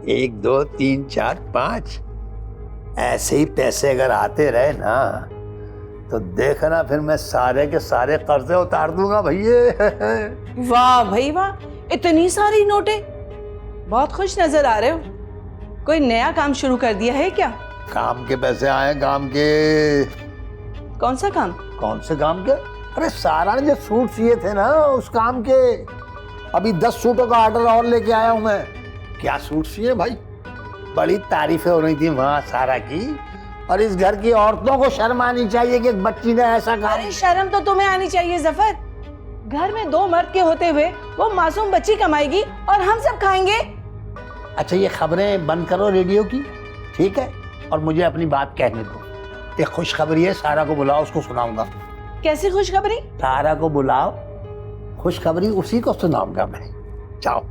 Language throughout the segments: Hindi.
1 2 3 4 5 ऐसे ही पैसे अगर आते रहे ना तो देखना फिर मैं सारे के सारे कर्जे उतार दूंगा भैया। वाह भाई वाह, इतनी सारी नोटें। बहुत खुश नजर आ रहे हो। कोई नया काम शुरू कर दिया है क्या? काम के पैसे आए, काम के। कौन सा काम? कौन से काम के? अरे सारा ने जो सूट सिए थे ना उस काम के। अभी 10 सूटों का ऑर्डर और लेके आया हूं मैं। क्या सूट सिए भाई, बड़ी तारीफें हो रही थी वहां सारा की। और इस घर की औरतों को शर्म आनी चाहिए कि एक बच्ची ने ऐसा काम। अरे शर्म तो तुम्हें आनी चाहिए जफर। घर में 2 मर्द के होते हुए वो मासूम बच्ची कमाएगी और हम सब खाएंगे। अच्छा ये खबरें बंद करो रेडियो की, ठीक है? और मुझे अपनी बात कहने दो। एक खुशखबरी है, सारा को बुलाओ, उसको सुनाऊंगा। कैसी खुशखबरी? सारा को बुलाओ, खुशखबरी उसी को सुनाऊंगा मैं। जाओ।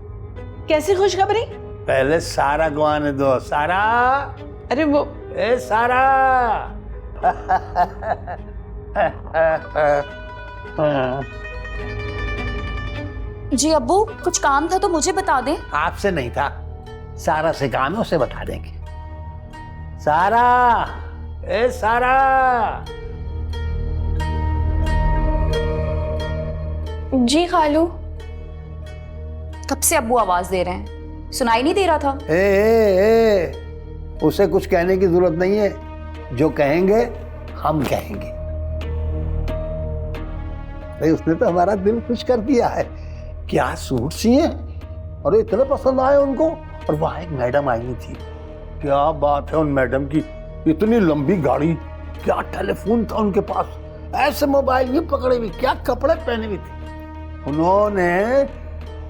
कैसी खुशखबरी? पहले सारा को आने दो। सारा, अरे वो ए सारा। जी अब्बू, कुछ काम था तो मुझे बता दें। आपसे नहीं था, सारा से काम है, उसे बता देंगे। सारा, ए सारा। जी खालू। कब से अब्बू आवाज दे रहे हैं, सुनाई नहीं दे रहा था। ए, उसे कुछ कहने की जरूरत नहीं है, जो कहेंगे हम कहेंगे। भाई उसने तो हमारा दिल खुश कर दिया है। क्या सूट सिए, अरे इतने पसंद आए उनको। और वहां एक मैडम आई थी, क्या बात है उन मैडम की, इतनी लंबी गाड़ी, क्या टेलीफोन था उनके पास, ऐसे मोबाइल भी पकड़े हुए, क्या कपड़े पहने हुए थे। उन्होंने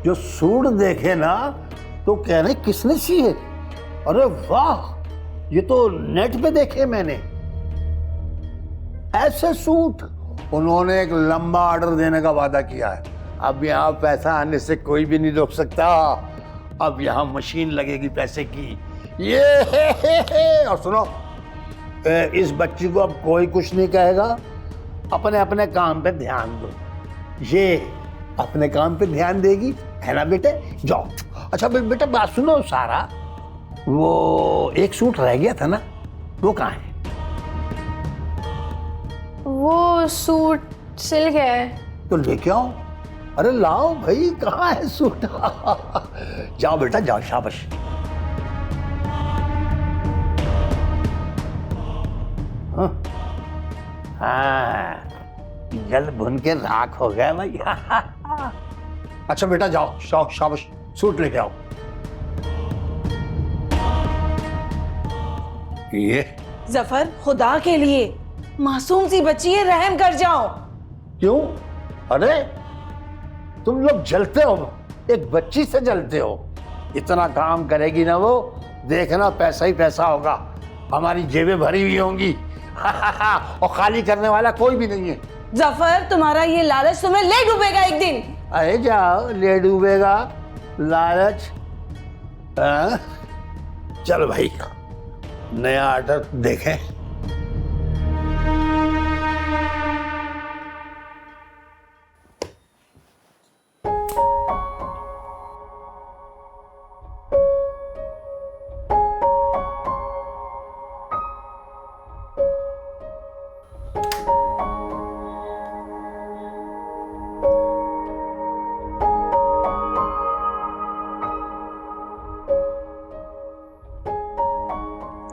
जो सूट देखे ना तो कह रहे किसने सिए। अरे वाह, ये तो नेट पे देखे मैंने ऐसे सूट। उन्होंने एक लंबा ऑर्डर देने का वादा किया है। अब यहाँ पैसा आने से कोई भी नहीं रोक सकता। अब यहाँ मशीन लगेगी पैसे की। ये और सुनो, इस बच्ची को अब कोई कुछ नहीं कहेगा। अपने अपने काम पे ध्यान दो। ये अपने काम पे ध्यान देगी, है ना बेटे? जाओ। अच्छा बेटा बात सुनो सारा, वो एक सूट रह गया था ना, वो कहाँ है? वो सूट सिल गया है। तो लेके आओ। अरे लाओ भाई, कहाँ है सूट? जाओ बेटा जाओ, शाबाश। हाँ, जल भुन के राख हो गया भाई। अच्छा बेटा जाओ, शाबाश, सूट लेके आओ। ये जफर, खुदा के लिए, मासूम सी बच्ची है, रहम कर जाओ। क्यों? अरे तुम लोग जलते हो, एक बच्ची से जलते हो। इतना काम करेगी ना वो, देखना पैसा ही पैसा होगा। हमारी जेबें भरी हुई होंगी। और खाली करने वाला कोई भी नहीं है। जफर, तुम्हारा ये लालच तुम्हें ले डूबेगा एक दिन। अरे जाओ, ले डूबेगा लालच। चलो भाई, नया ऑर्डर देखें।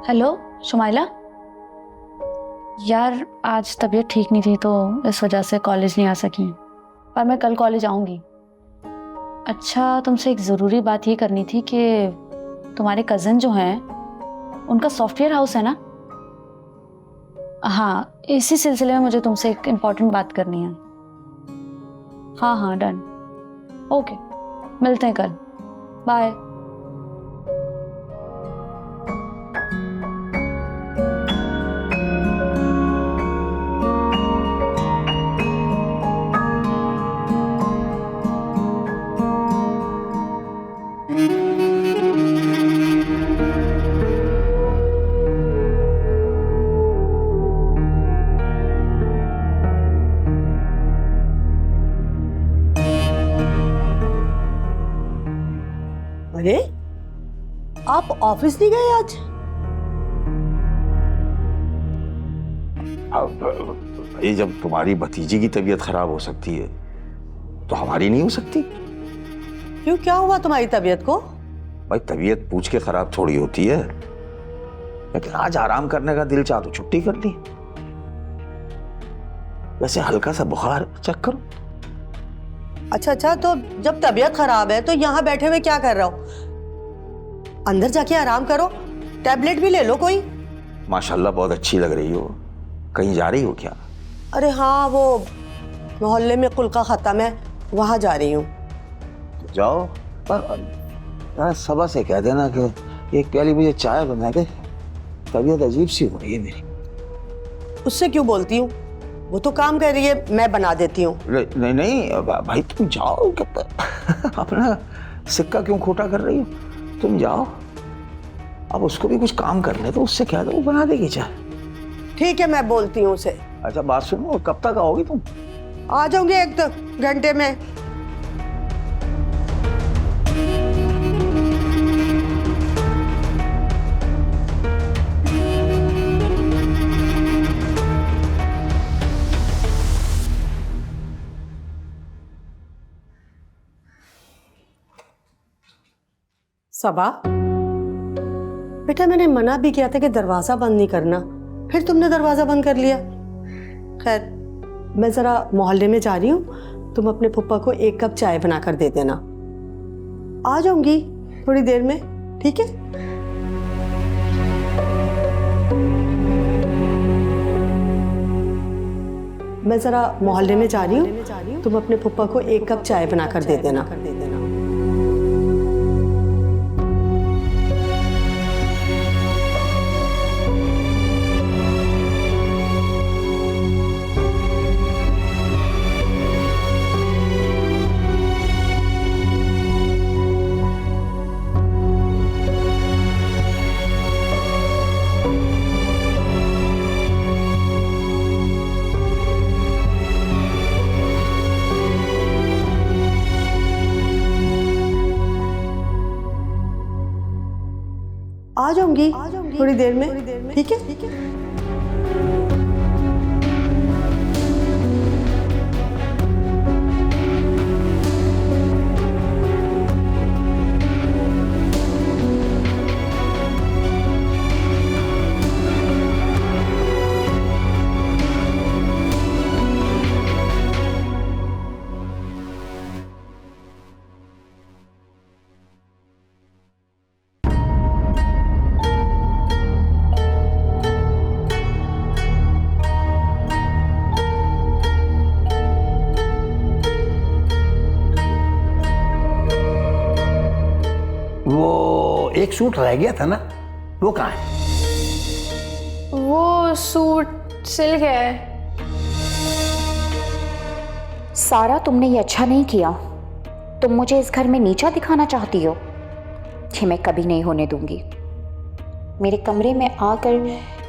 हेलो शुमाइला। यार आज तबीयत ठीक नहीं थी तो इस वजह से कॉलेज नहीं आ सकी, पर मैं कल कॉलेज आऊँगी। अच्छा, तुमसे एक ज़रूरी बात ये करनी थी कि तुम्हारे कज़न जो हैं उनका सॉफ्टवेयर हाउस है ना। हाँ, इसी सिलसिले में मुझे तुमसे एक इम्पॉर्टेंट बात करनी है। हाँ हाँ डन, ओके, मिलते हैं कल, बाय। अरे आप ऑफिस नहीं गए आज? ये जब तुम्हारी भतीजी की तबीयत खराब हो सकती है तो हमारी नहीं हो सकती? क्यों, क्या हुआ तुम्हारी तबीयत को? भाई तबीयत पूछ के खराब थोड़ी होती है, लेकिन आज आराम करने का दिल चाह तो छुट्टी कर ली। वैसे हल्का सा बुखार, चेक करो। अच्छा, तो जब तबीयत खराब है तो यहाँ बैठे हुए क्या कर रहे हो? अंदर जाके आराम करो, टैबलेट भी ले लो कोई। माशाल्लाह बहुत अच्छी लग रही हो, कहीं जा रही हो क्या? अरे हाँ, वो मोहल्ले में कुल्का खत्म है, वहां जा रही हूँ। तो जाओ, पर सबा से कह देना कि एक प्याली मुझे चाय बना दे, तबीयत अजीब सी हो रही है मेरी। उससे क्यों बोलती हूँ, वो तो काम कर रही है, मैं बना देती हूँ। नहीं भाई तुम जाओ, अपना सिक्का क्यों खोटा कर रही हो? तुम जाओ, अब उसको भी कुछ काम करने तो उससे कह दो, वो बना देगी चाय। ठीक है, मैं बोलती हूँ उसे। अच्छा बात सुनो, कब तक आओगी तुम? आ जाऊंगी 1 घंटे में। सबा बेटा, मैंने मना भी किया था कि दरवाजा बंद नहीं करना, फिर तुमने दरवाजा बंद कर लिया। खैर, मैं जरा मोहल्ले में जा रही हूँ, तुम अपने फुप्पा को 1 कप चाय बना कर दे देना। आ जाऊंगी थोड़ी देर में, ठीक है? मैं जरा मोहल्ले में जा रही हूँ, तुम अपने फुप्पा को 1 कप चाय बना कर दे देना। आ जाऊंगी थोड़ी देर में, ठीक है? वो एक सूट रह गया था ना, वो कहाँ है? वो सूट सिल गया है। सारा, तुमने ये अच्छा नहीं किया। तुम मुझे इस घर में नीचा दिखाना चाहती हो, ये मैं कभी नहीं होने दूंगी। मेरे कमरे में आकर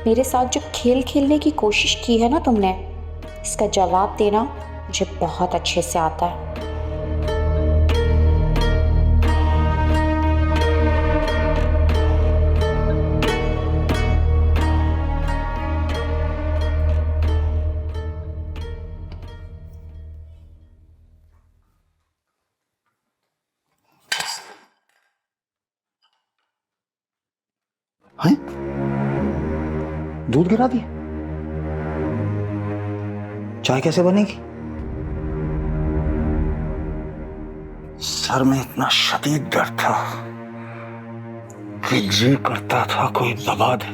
मेरे साथ जो खेल खेलने की कोशिश की है ना तुमने, इसका जवाब देना मुझे बहुत अच्छे से आता है। हैं? दूध गिरा दिया? चाय कैसे बनेगी? सर में इतना शदीद दर्द था कि जी करता था कोई दबा दे।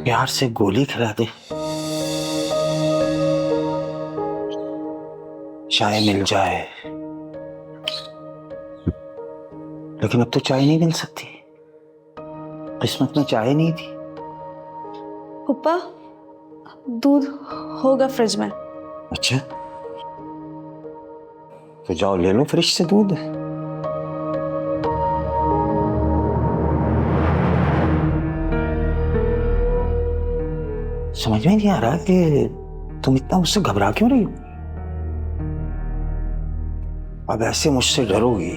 प्यार से गोली खिला दे, चाय मिल जाए। लेकिन अब तो चाय नहीं मिल सकती, किस्मत में चाय नहीं थी। पप्पा, दूध होगा फ्रिज में। अच्छा, तो जाओ ले लो फ्रिज से दूध। समझ में नहीं आ रहा कि तुम इतना उससे घबरा क्यों रही हो? अब ऐसे मुझसे डरोगी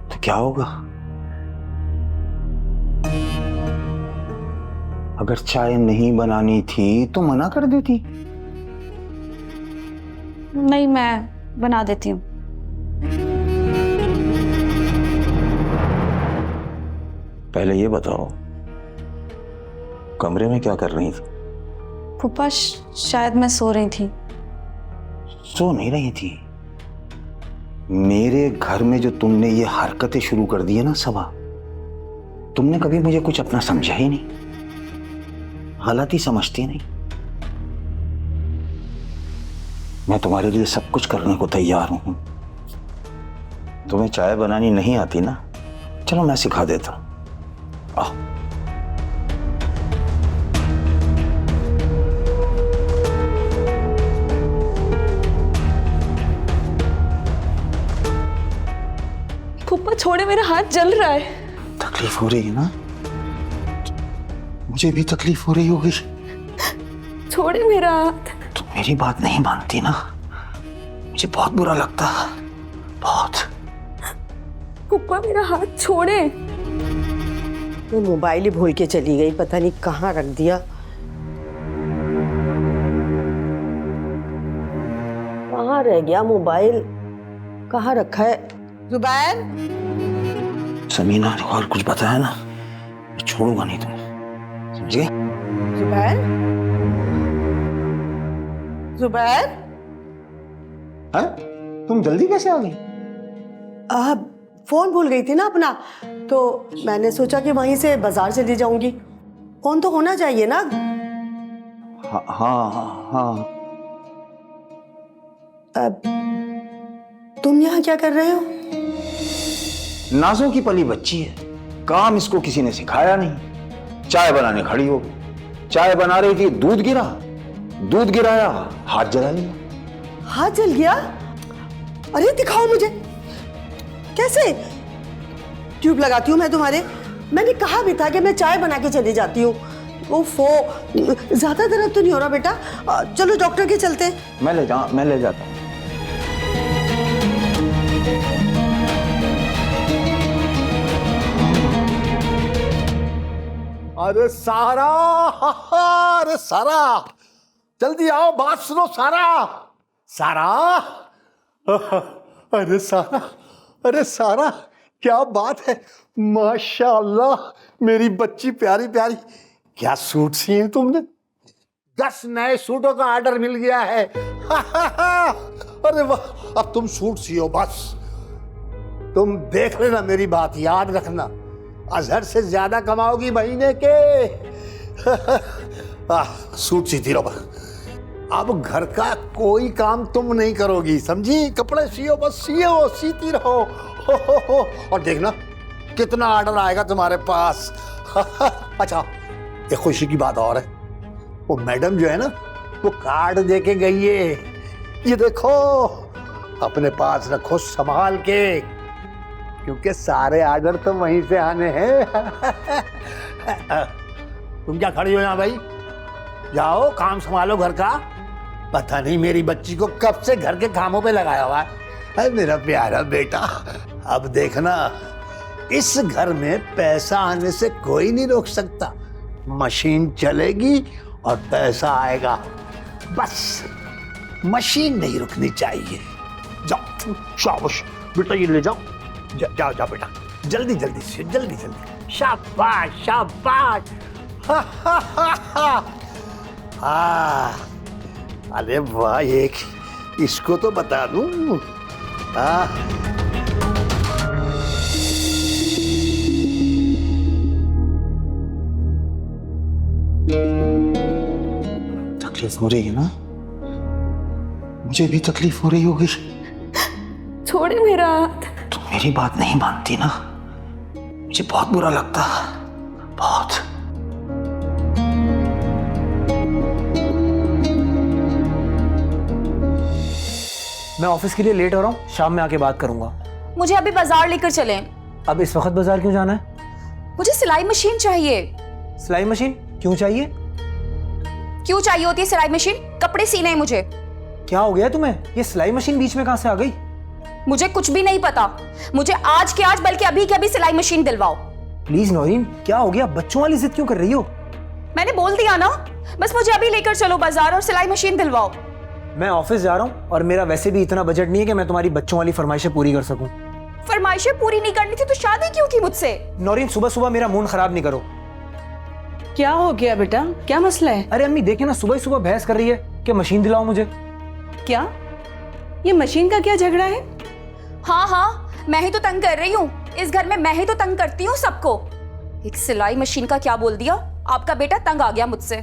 तो क्या होगा? अगर चाय नहीं बनानी थी तो मना कर देती। नहीं, मैं बना देती हूँ। पहले ये बताओ, कमरे में क्या कर रही थी? फूफा शायद मैं सो रही थी। सो नहीं रही थी। मेरे घर में जो तुमने ये हरकतें शुरू कर दी है ना सबा, तुमने कभी मुझे कुछ अपना समझा ही नहीं, हालात ही समझती नहीं। मैं तुम्हारे लिए सब कुछ करने को तैयार हूं। तुम्हें चाय बनानी नहीं आती ना, चलो मैं सिखा देता हूं। आओ। फूफा छोड़े, मेरा हाथ जल रहा है। तकलीफ हो रही है ना? मुझे भी तकलीफ हो रही होगी। छोड़े मेरा हाथ। तुम मेरी बात नहीं मानती ना, मुझे बहुत बुरा लगता है, बहुत। फूफा मेरा हाथ छोड़े। वो मोबाइल ही भूल के चली गई, पता नहीं कहाँ रख दिया। कहाँ रह गया मोबाइल, कहाँ रखा है? जुबैर, समीना ने और कुछ बताया ना, मैं छोड़ूंगा नहीं तुम्हें, समझ गई? जुबैर, जुबैर। हैं? तुम जल्दी कैसे आ गई? फोन भूल गई थी ना अपना, तो मैंने सोचा कि वहीं से बाजार चली जाऊंगी। फोन तो होना चाहिए ना। हाँ हाँ हाँ। तुम यहाँ क्या कर रहे हो? नाजों की पली बच्ची है, काम इसको किसी ने सिखाया नहीं। चाय बनाने खड़ी हो गई, चाय बना रही थी, दूध गिरा, दूध गिराया, हाथ जला लिया। हाथ जल गया? अरे दिखाओ मुझे, कैसे? ट्यूब लगाती हूँ मैं तुम्हारे? मैंने कहा भी था कि मैं चाय बना के चली जाती हूँ। ओफो, ज्यादा दर्द तो नहीं हो रहा बेटा? चलो डॉक्टर के चलते। मैं ले जाता हूँ। अरे सारा, अरे सारा, जल्दी आओ, बात सुनो सारा। सारा, अरे सारा, अरे सारा, क्या बात है, माशाअल्लाह, मेरी बच्ची प्यारी प्यारी। क्या सूट सिए तुमने? 10 नए सूटों का ऑर्डर मिल गया है। अरे वाह, अब तुम सूट सियो बस। तुम देख लेना, मेरी बात याद रखना, अजहर से ज्यादा कमाओगी महीने के। सूट सीती रहो। अब घर का कोई काम तुम नहीं करोगी, समझी? कपड़े सियो बस, सियो, सीती रहो। और देखना कितना ऑर्डर आएगा तुम्हारे पास। अच्छा, एक खुशी की बात और है, वो मैडम जो है ना, वो कार्ड दे के गई है। ये देखो, अपने पास रखो संभाल के, क्योंकि सारे ऑर्डर तो वहीं से आने हैं। तुम क्या खड़ी हो यहाँ भाई? जाओ काम संभालो घर का। पता नहीं मेरी बच्ची को कब से घर के कामों पे लगाया हुआ है। मेरा प्यारा बेटा, अब देखना, इस घर में पैसा आने से कोई नहीं रोक सकता। मशीन चलेगी और पैसा आएगा, बस मशीन नहीं रुकनी चाहिए। जाओ, शाबाश बेटा, ये ले जाओ। जाओ जाओ बेटा, जल्दी जल्दी से, जल्दी जल्दी। शाबाश शाबाश। अरे वाह, एक इसको तो बता दूं। तकलीफ हो रही है ना? मुझे भी तकलीफ हो रही होगी। छोड़े मेरा हाथ। तुम मेरी बात नहीं मानती ना, मुझे बहुत बुरा लगता है, बहुत। मैं ऑफिस के लिए लेट हो रहा हूँ, शाम में आके बात करूंगा। मुझे अभी बाजार लेकर चलें। अब इस वक्त बाजार क्यों जाना है? मुझे सिलाई मशीन चाहिए। सिलाई मशीन क्यों चाहिए? क्यों चाहिए होती है सिलाई मशीन? कपड़े सीने हैं मुझे। क्या हो गया तुम्हें? ये सिलाई मशीन बीच में कहां से आ गई? मुझे कुछ भी नहीं पता। मुझे आज के आज बल्कि अभी के अभी सिलाई मशीन दिलवाओ। प्लीज नौरीन, क्या हो गया? बच्चों वाली जिद क्यों कर रही हो? मैंने बोल दिया ना, बस मुझे अभी लेकर चलो बाजार और सिलाई मशीन दिलवाओ। मैं ऑफिस जा रहा हूँ और मेरा वैसे भी इतना बजट नहीं है कि मैं तुम्हारी बच्चों वाली फरमाइशें पूरी कर सकूं। फरमाइशें पूरी नहीं करनी थी तो शादी क्यों की मुझसे? नौरीन, सुबह सुबह मेरा मूड खराब नहीं करो। क्या हो गया बेटा, क्या मसला है? अरे अम्मी देखे ना, सुबह ही सुबह बहस कर रही है कि मशीन दिलाओ मुझे। क्या ये मशीन का क्या झगड़ा है? हाँ हाँ, मैं ही तो तंग कर रही हूँ। इस घर में मैं ही तो तंग करती हूँ सबको। एक सिलाई मशीन का क्या बोल दिया? आपका बेटा तंग आ गया मुझसे।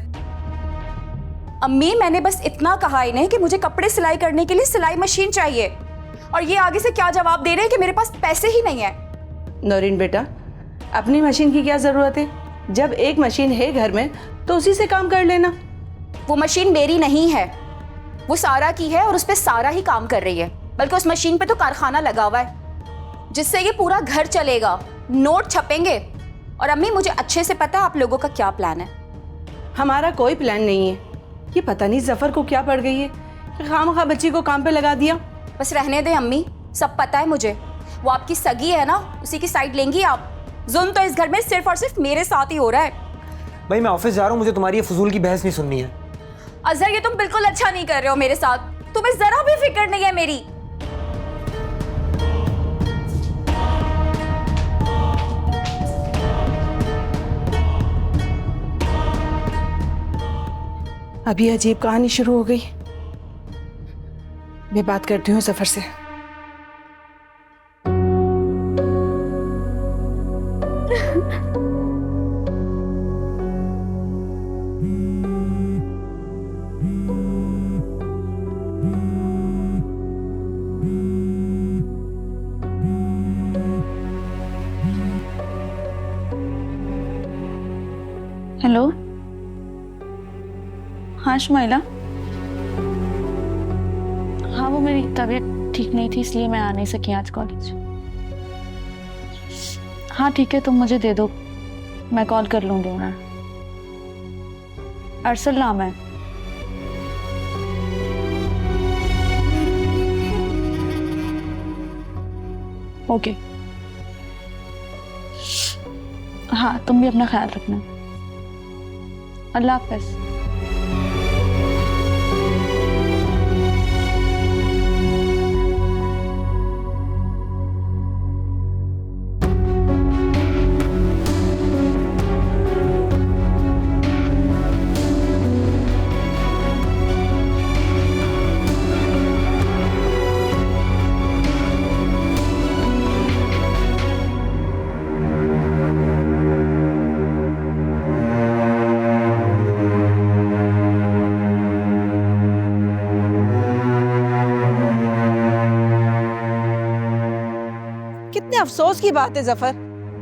अम्मी, मैंने बस इतना कहा इन्हें कि मुझे कपड़े सिलाई करने के लिए सिलाई मशीन चाहिए, और ये आगे से क्या जवाब दे रहे हैं कि मेरे पास पैसे ही नहीं है। नौरीन बेटा, अपनी मशीन की क्या जरूरत है? जब एक मशीन है घर में तो उसी से काम कर लेना। वो मशीन मेरी नहीं है, वो सारा की है और उस पे सारा ही काम कर रही है। बल्कि उस मशीन पे तो कारखाना लगा हुआ है जिससे ये पूरा घर चलेगा, नोट छपेंगे। और अम्मी, मुझे अच्छे से पता है आप लोगों का क्या प्लान है। हमारा कोई प्लान नहीं है। ये पता नहीं जफर को क्या पड़ गई है कि खामखा बच्ची को काम पे लगा दिया। बस रहने दे अम्मी, सब पता है मुझे। वो आपकी सगी है ना, उसी की साइड लेंगी आप। जुल्म तो इस घर में सिर्फ और सिर्फ मेरे साथ ही हो रहा है। भाई मैं ऑफिस जा रहा हूँ, मुझे तुम्हारी ये फजूल की बहस नहीं सुननी है। अजहर, ये तुम बिल्कुल अच्छा नहीं कर रहे हो मेरे साथ। तुम्हें जरा भी फिक्र नहीं है मेरी। अभी अजीब कहानी शुरू हो गई। मैं बात करती हूँ जफर से। हेलो, हाँ शुमाइला। हाँ, वो मेरी तबीयत ठीक नहीं थी इसलिए मैं आ नहीं सकी आज कॉलेज। हाँ ठीक है, तुम मुझे दे दो, मैं कॉल कर लूँगी उन्हें। अरसल नाम है। ओके, हाँ तुम भी अपना ख्याल रखना। अल्लाह हाफ़िज़। कितने अफसोस की बात है जफर,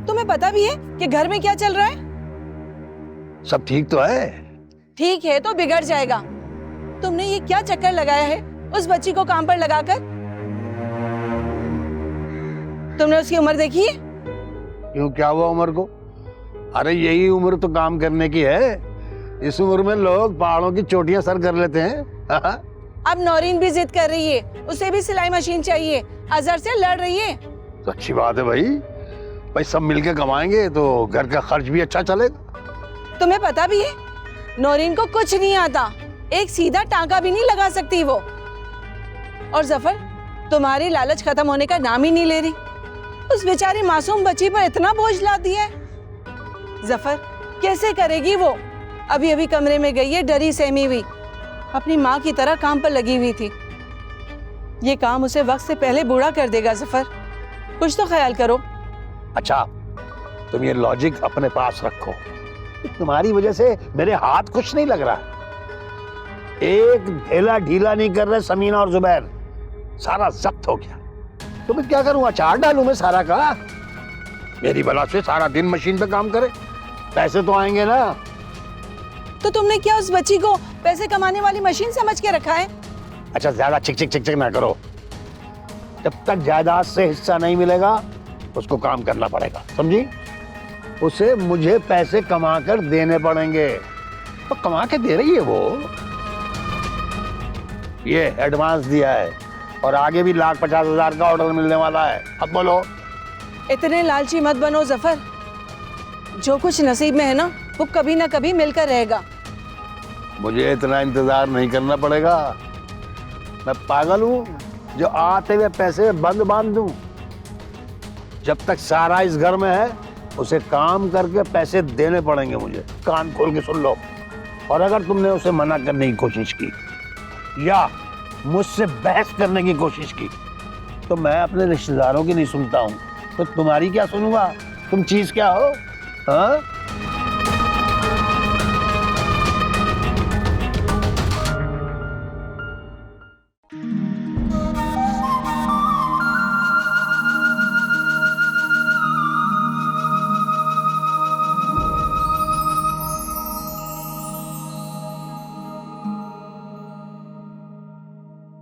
तुम्हें पता भी है कि घर में क्या चल रहा है? सब ठीक तो है? ठीक है तो बिगड़ जाएगा। तुमने ये क्या चक्कर लगाया है उस बच्ची को काम पर लगाकर? तुमने उसकी उम्र देखी है? क्यों, क्या हुआ उम्र को? अरे यही उम्र तो काम करने की है। इस उम्र में लोग पहाड़ों की चोटियां सर कर लेते हैं। अब नौरीन भी जिद कर रही है, उसे भी सिलाई मशीन चाहिए, अजहर से लड़ रही है। तो अच्छी बात है भाई सब मिलके कमाएंगे तो घर का खर्च भी अच्छा चलेगा। तुम्हें पता भी है नौरीन को कुछ नहीं आता, एक सीधा टांका भी नहीं लगा सकती वो। और जफर, तुम्हारी लालच खत्म होने का नाम ही नहीं ले रही। उस बेचारी मासूम बच्ची पर इतना बोझ ला दिया है। जफर, कैसे करेगी वो? अभी अभी कमरे में गई है डरी सहमी हुई, अपनी माँ की तरह काम पर लगी हुई थी। ये काम उसे वक्त से पहले बूढ़ा कर देगा। जफर, कुछ तो ख्याल करो। अच्छा, तुम ये लॉजिक अपने पास रखो। तुम्हारी वजह से मेरे हाथ कुछ नहीं लग रहा। एक ढेला ढीला नहीं कर रहे समीना और जुबैर, सारा जब्त हो गया। तो मैं क्या करूं, अचार डालूं मैं सारा का? मेरी बला से सारा दिन मशीन पे काम करे, पैसे तो आएंगे ना। तो तुमने क्या उस बच्ची को पैसे कमाने वाली मशीन समझ के रखा है? अच्छा, ज्यादा चिक चिक चिक चिक ना करो। जब तक जायदाद से हिस्सा नहीं मिलेगा उसको काम करना पड़ेगा, समझी? उसे मुझे पैसे कमा कर देने पड़ेंगे। तो कमा के दे रही है वो, ये एडवांस दिया है, और आगे भी 1,50,000 का ऑर्डर मिलने वाला है। अब बोलो। इतने लालची मत बनो जफर। जो कुछ नसीब में है ना वो कभी ना कभी मिलकर रहेगा। मुझे इतना इंतजार नहीं करना पड़ेगा। मैं पागल हूँ जो आते हुए पैसे बंद बांध दूं। जब तक सारा इस घर में है उसे काम करके पैसे देने पड़ेंगे मुझे। कान खोल के सुन लो। और अगर तुमने उसे मना करने की कोशिश की या मुझसे बहस करने की कोशिश की तो मैं अपने रिश्तेदारों की नहीं सुनता हूँ, तो तुम्हारी क्या सुनूंगा? तुम चीज क्या हो? हाँ?